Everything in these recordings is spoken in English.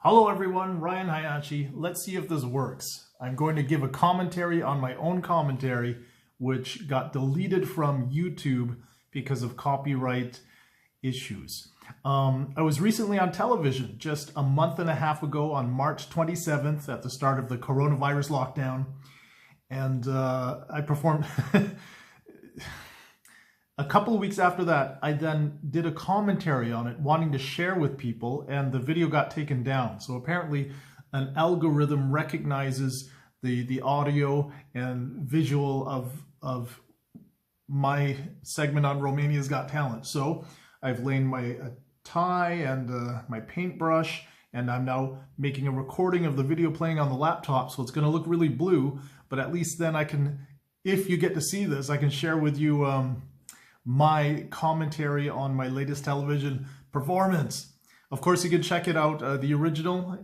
Hello everyone, Ryan Hayashi. Let's see if this works. I'm going to give a commentary on my own commentary, which got deleted from YouTube because of copyright issues. I was recently on television just a month and a half ago on March 27th at the start of the coronavirus lockdown, and I performed... A couple of weeks after that, I then did a commentary on it, wanting to share with people, and the video got taken down. So apparently an algorithm recognizes the audio and visual of my segment on Romania's Got Talent. So I've laid my tie and my paintbrush, and I'm now making a recording of the video playing on the laptop, so it's going to look really blue, but at least then I can, if you get to see this, I can share with you my commentary on my latest television performance. Of course, you can check it out, the original.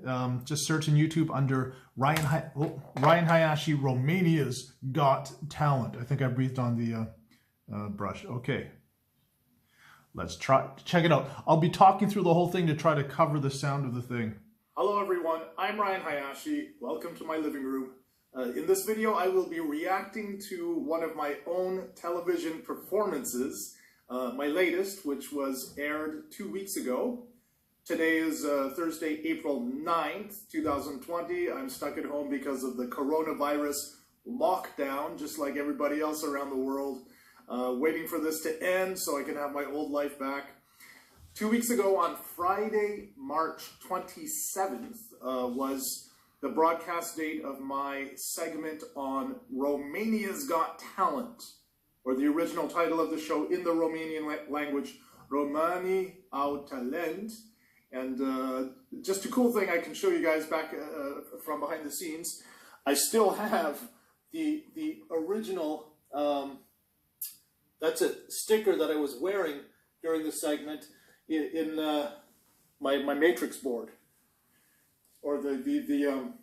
Just search in YouTube under Ryan Hayashi, Romania's Got Talent. I think I breathed on the brush. Okay, let's check it out. I'll be talking through the whole thing to try to cover the sound of the thing. Hello everyone, I'm Ryan Hayashi. Welcome to my living room. In this video, I will be reacting to one of my own television performances, my latest, which was aired 2 weeks ago. Today is Thursday, April 9th, 2020. I'm stuck at home because of the coronavirus lockdown, just like everybody else around the world, waiting for this to end so I can have my old life back. 2 weeks ago on Friday, March 27th, was the broadcast date of my segment on Romania's Got Talent, or the original title of the show in the Romanian language, ROMANIA'S Talent. And just a cool thing I can show you guys back from behind the scenes, I still have the original, that's a sticker that I was wearing during the segment in my matrix board, or the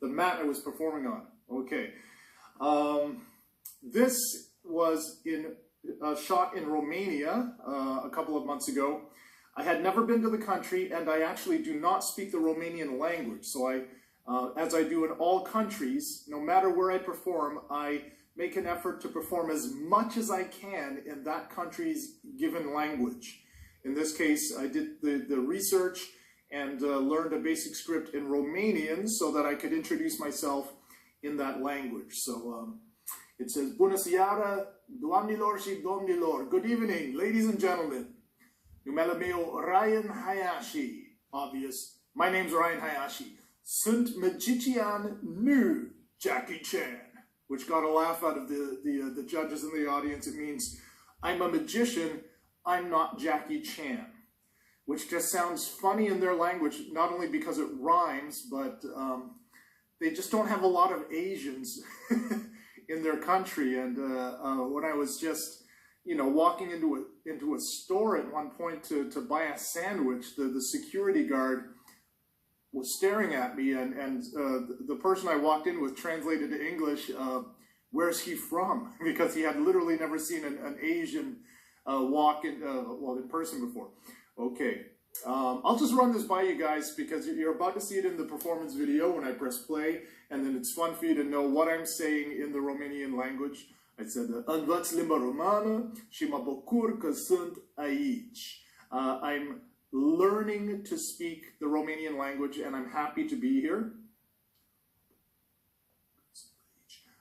mat I was performing on. Okay, this was shot in Romania a couple of months ago. I had never been to the country, and I actually do not speak the Romanian language. So as I do in all countries, no matter where I perform, I make an effort to perform as much as I can in that country's given language. In this case, I did the research and learned a basic script in Romanian so that I could introduce myself in that language. So it says, Bună seara, doamnelor și domnilor. Good evening, ladies and gentlemen. Numele meu Ryan Hayashi. Obvious. My name's Ryan Hayashi. Sunt magician nu Jackie Chan. Which got a laugh out of the judges in the audience. It means, I'm a magician, I'm not Jackie Chan. Which just sounds funny in their language, not only because it rhymes, but they just don't have a lot of Asians in their country. And when I was just, walking into a store at one point to buy a sandwich, the security guard was staring at me, and the person I walked in with translated to English, where's he from? Because he had literally never seen an Asian walk in person before. Okay, I'll just run this by you guys because you're about to see it in the performance video when I press play, and then it's fun for you to know what I'm saying in the Romanian language. I said, Învăț limba romană și mă bucur că sunt aici. I'm learning to speak the Romanian language, and I'm happy to be here.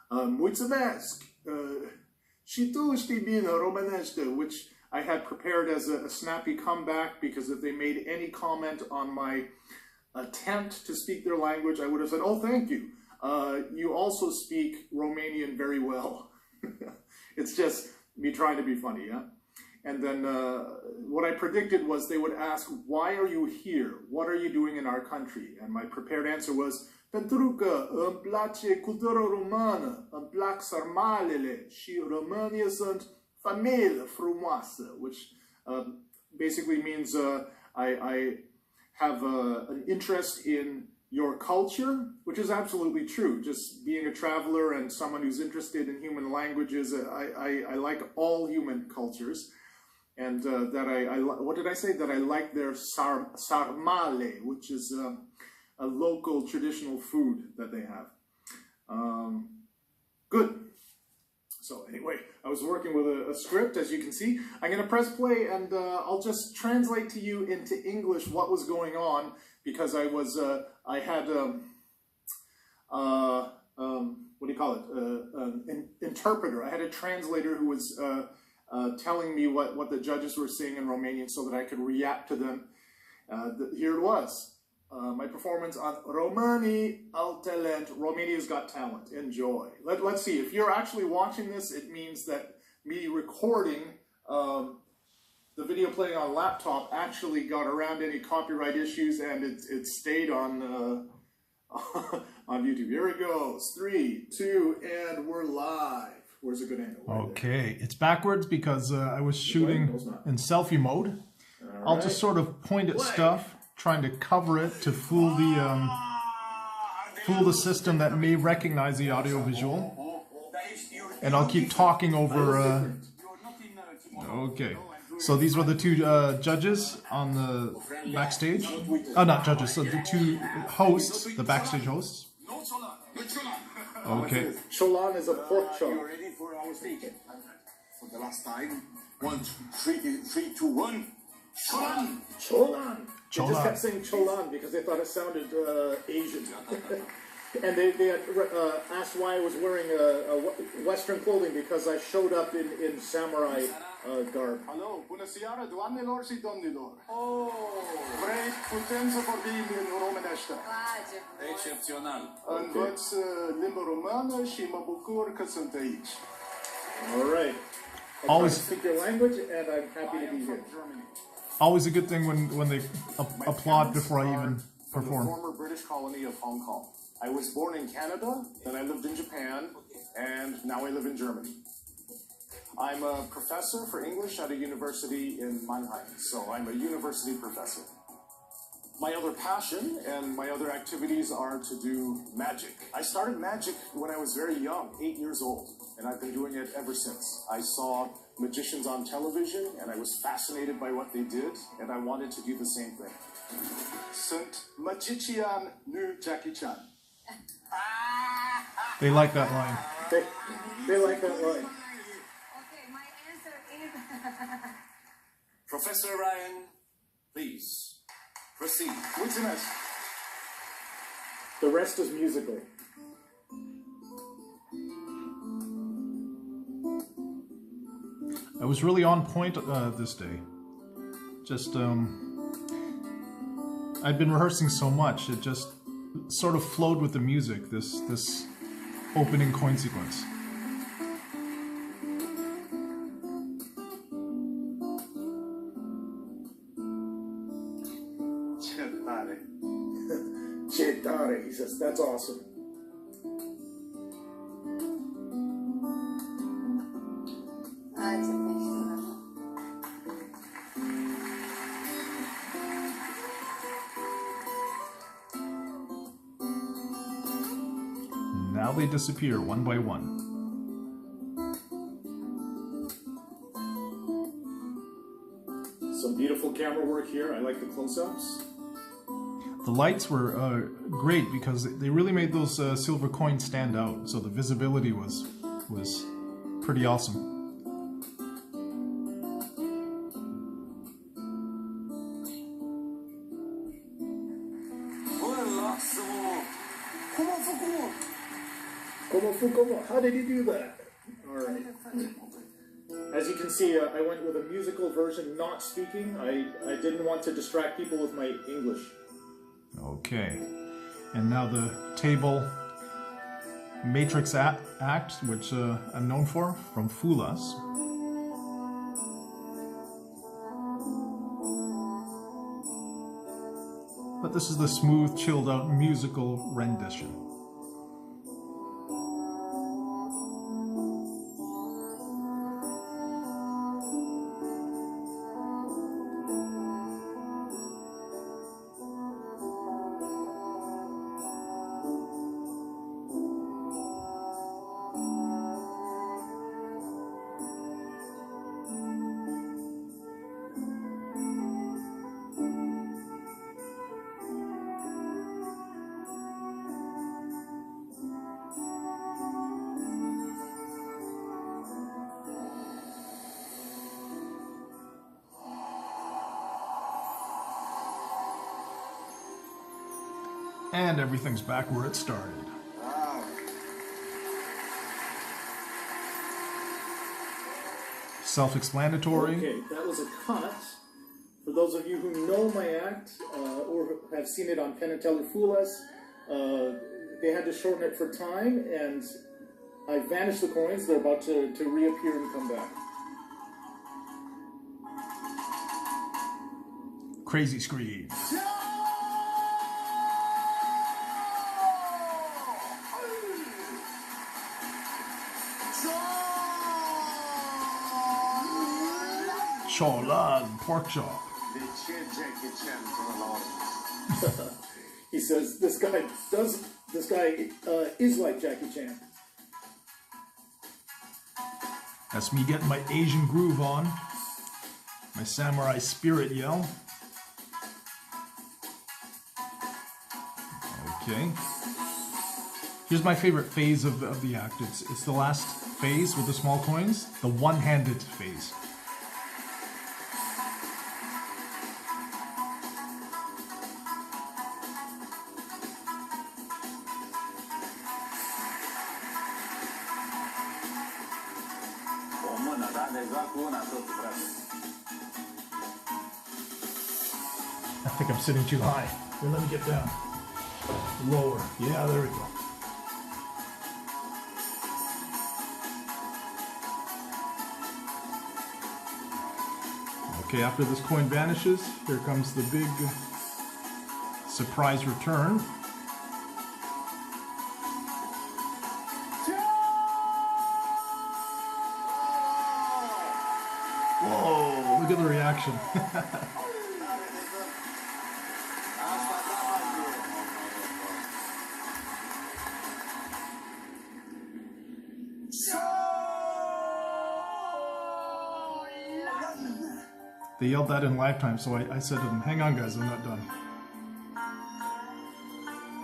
Mulțumesc! Și tu știi bine românește, which I had prepared as a snappy comeback, because if they made any comment on my attempt to speak their language, I would have said, oh, thank you. You also speak Romanian very well. It's just me trying to be funny, yeah? And then what I predicted was they would ask, why are you here? What are you doing in our country? And my prepared answer was, pentru că îmi place cultura romană, îmi plac sarmalele și România sunt familie frumoasă, which basically means I have an interest in your culture, which is absolutely true. Just being a traveler and someone who's interested in human languages, I like all human cultures. and what did I say? That I like their sarmale, which is a local traditional food that they have. Good. So anyway, I was working with a script, as you can see. I'm going to press play, and I'll just translate to you into English what was going on, because I was I had what do you call it? An interpreter. I had a translator who was telling me what the judges were saying in Romanian so that I could react to them. Here it was. My performance on Romani al Talent, Romania's Got Talent. Enjoy. Let's see. If you're actually watching this, it means that me recording the video playing on laptop actually got around any copyright issues, and it stayed on on YouTube. Here it goes. 3, 2, and we're live. Where's a good angle? Okay, it's backwards because I was shooting in selfie mode. Right. I'll just sort of point at stuff, trying to cover it to fool the system that may recognize the audio visual. And I'll keep talking over. Okay, so these were the two judges on the backstage. Not judges, so the two hosts, the backstage hosts. Okay. Cholan is a pork chop. Are you ready for our speaking? For the last time. 1, 2, 3, 2, 1. Cholan! Cholan! They just kept saying Cholan because they thought it sounded Asian. And they had asked why I was wearing Western clothing because I showed up in samurai garb. Hello, bună seara, doamnelor și domnilor. Vrei, putem să vorbim în românește. Excepțional. Învăț limba română și mă bucur că sunt aici. All right. Always speak your language, and I'm happy to be here. Always a good thing when they applaud before I even perform. From the former British colony of Hong Kong. I was born in Canada, then I lived in Japan, and now I live in Germany. I'm a professor for English at a university in Mannheim, so I'm a university professor. My other passion and my other activities are to do magic. I started magic when I was very young, 8 years old, and I've been doing it ever since. I saw magicians on television, and I was fascinated by what they did, and I wanted to do the same thing. Sunt magician nu Jackie Chan. They like that line. They like that line. Okay, my answer is... Professor Ryan, please proceed. What's the next? The rest is musical. I was really on point this day. Just I'd been rehearsing so much, it just sort of flowed with the music, this opening coin sequence. Chetare, he says, that's awesome. Now they disappear one by one. Some beautiful camera work here. I like the close-ups. The lights were great because they really made those silver coins stand out. So the visibility was pretty awesome. How did he do that? All right. As you can see, I went with a musical version, not speaking. I didn't want to distract people with my English. Okay. And now the table Matrix act, which I'm known for, from Fool Us. But this is the smooth, chilled out musical rendition. And everything's back where it started. Wow. Self-explanatory. Okay, that was a cut. For those of you who know my act or have seen it on Penn and Teller Fool Us, they had to shorten it for time, and I vanished the coins. They're about to reappear and come back. Crazy scream. Cholan, pork chop. He says this guy is like Jackie Chan. That's me getting my Asian groove on. My samurai spirit yell. Okay. Here's my favorite phase of the act. It's the last phase with the small coins, the one-handed phase. I think I'm sitting too high. Here, let me get down. Lower. Yeah, there we go. Okay, after this coin vanishes, here comes the big surprise return. Whoa, look at the reaction. They yelled that in lifetime, so I said to them, hang on guys, I'm not done.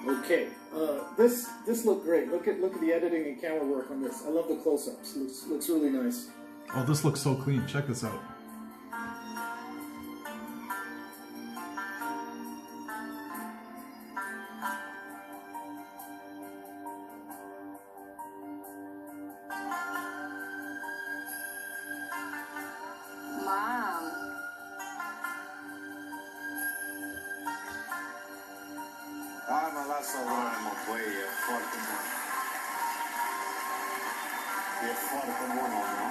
Okay, this looked great. Look at the editing and camera work on this. I love the close-ups. Looks really nice. Oh, this looks so clean. Check this out. Mom. Hai mă, lasă-o vreme, mă, băi, e foarte bun. E foarte bun, mă, nu?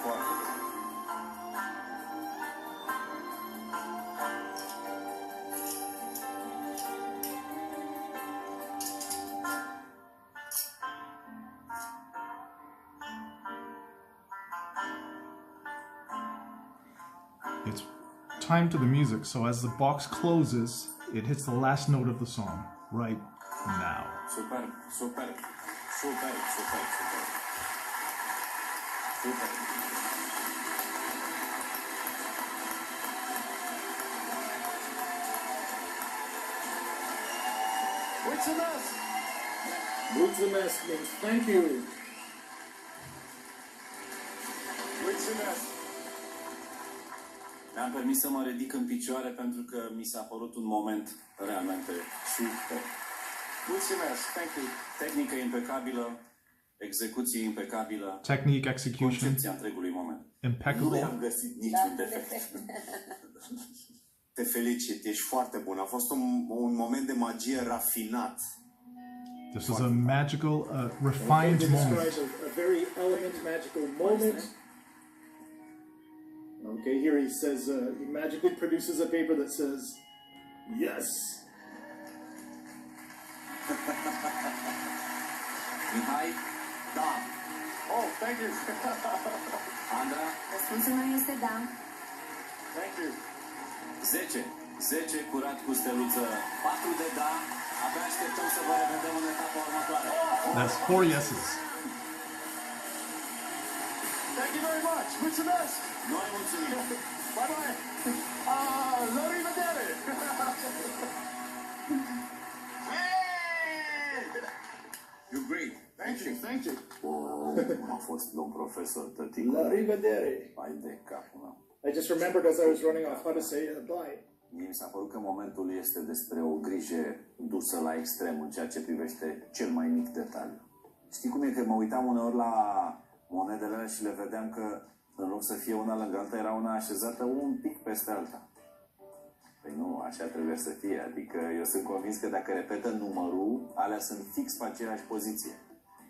Foarte bun. It's time to the music, so as the box closes, it hits the last note of the song, right now. Super, super, super, super, super. Super. Mulțumesc! Mulțumesc means thank you. Mulțumesc! Mi-am permis să mă ridic în picioare pentru că mi s-a părut un moment realmente super. Mulțumesc, thank you. Tehnică impecabilă, execuție impecabilă, Technique, execution, concepția întregului moment. Nu impeccable. am găsit niciun defect. Te felicit, ești foarte bun. A fost un moment de magie rafinat. This is a magical, refined They moment. describe a very elegant, magical moment. Okay, here he says he magically produces a paper that says, yes. Mihai, Da. Oh, thank you. Andra, Răspunsul meu este da. Thank you. 10. 10 curat cu steluță, 4 de da. Abia așteptăm să vă revedem în etapa următoare. That's 4 yeses. Thank you very much. Mulțumesc. Noi mulțumim. Bye bye. La rivedere. You're great. Thank you, thank you. A fost un profesor tăticul. La rivedere. Hai de capul meu. I just remembered as I was running off how to say bye. Mie mi s-a părut că momentul este despre o grijă dusă la extrem în ceea ce privește cel mai mic detaliu. Știi cum e că mă uitam uneori la monedele alea și le vedeam că în loc să fie una lângă alta, era una așezată un pic peste alta. Păi nu, așa trebuie să fie. Adică eu sunt convins că dacă repetă numărul, alea sunt fix pe aceeași poziție.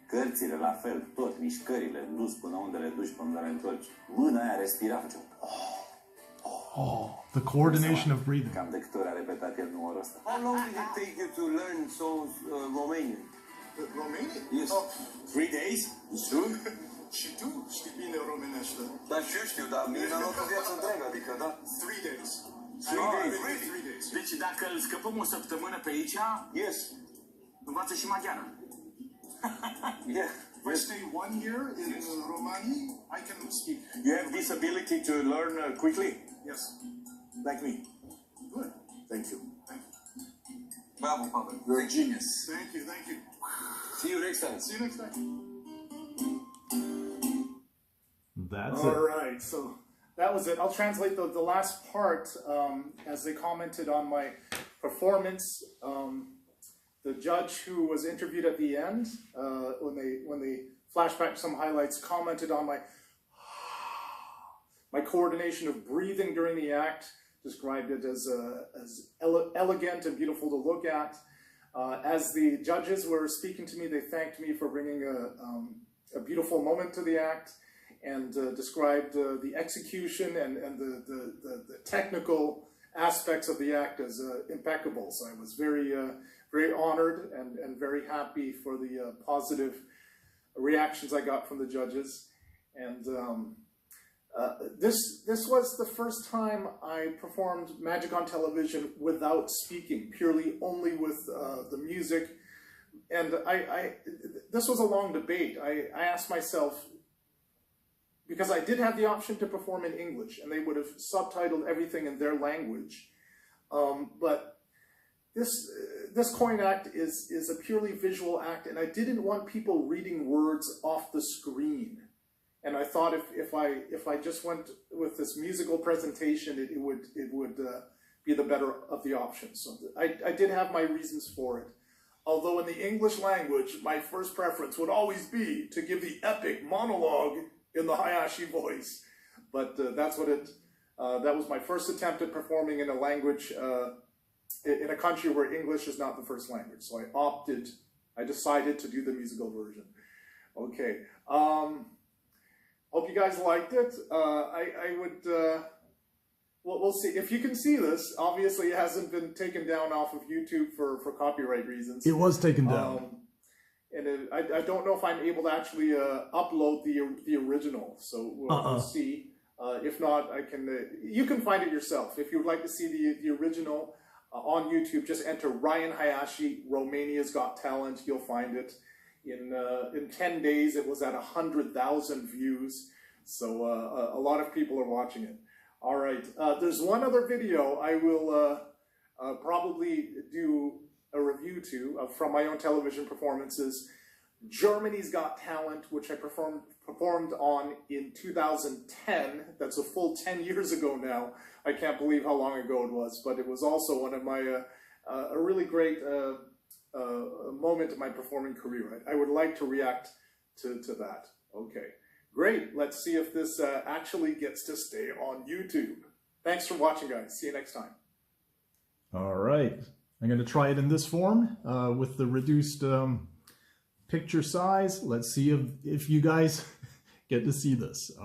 Cărțile, la fel, tot, mișcările, dus până unde le duci, până unde le întorci. Mâna aia respira, face the coordination of breathing. Cam de câte ori a repetat el numărul ăsta. How long did it take you to learn songs Romanian? Romanian? Yes. 3 days. Soon. Și tu știi bine românește. Dar și eu știu, dar mie mi-a luat o viață întreagă, adică, da? 3 days. 3 days. 3 days. Deci dacă îl scăpăm o săptămână pe aici, Yes. învață și maghiară. Yeah. If I stay 1 year in Romania, I can speak. You have this ability to learn quickly, Yes. like me. Good. Thank you. Thank you. Bravo, Pavel. You're a genius. Thank you. Thank you. See you next time. See you next time. That's All it. right, so that was it. I'll translate the last part as they commented on my performance. The judge who was interviewed at the end, when they flashed back some highlights, commented on my coordination of breathing during the act, described it as elegant and beautiful to look at. As the judges were speaking to me, they thanked me for bringing a beautiful moment to the act, and described the execution and the technical aspects of the act as impeccable. So I was very honored and very happy for the positive reactions I got from the judges. And this was the first time I performed magic on television without speaking, purely only with the music. And this was a long debate. I asked myself, because I did have the option to perform in English, and they would have subtitled everything in their language. But this coin act is a purely visual act, and I didn't want people reading words off the screen. And I thought if I just went with this musical presentation, it would be the better of the options. So I did have my reasons for it. Although in the English language, my first preference would always be to give the epic monologue in the Hayashi voice. But that's what that was my first attempt at performing in a language, in a country where English is not the first language. So I decided to do the musical version. Okay. Hope you guys liked it. I would, we'll see. If you can see this, obviously it hasn't been taken down off of YouTube for copyright reasons. It was taken down. And I don't know if I'm able to actually upload the original. So we'll see. If not, you can find it yourself. If you would like to see the original on YouTube, just enter Ryan Hayashi, Romania's Got Talent. You'll find it. In 10 days, it was at 100,000 views. So a lot of people are watching it. All right. There's one other video I will probably do a review to from my own television performances. Germany's Got Talent, which I performed on in 2010. That's a full 10 years ago now. I can't believe how long ago it was, but it was also one of my a really great moment in my performing career. I would like to react to that. Okay, great. Let's see if this actually gets to stay on YouTube. Thanks for watching, guys. See you next time. All right. I'm going to try it in this form with the reduced picture size. Let's see if you guys get to see this.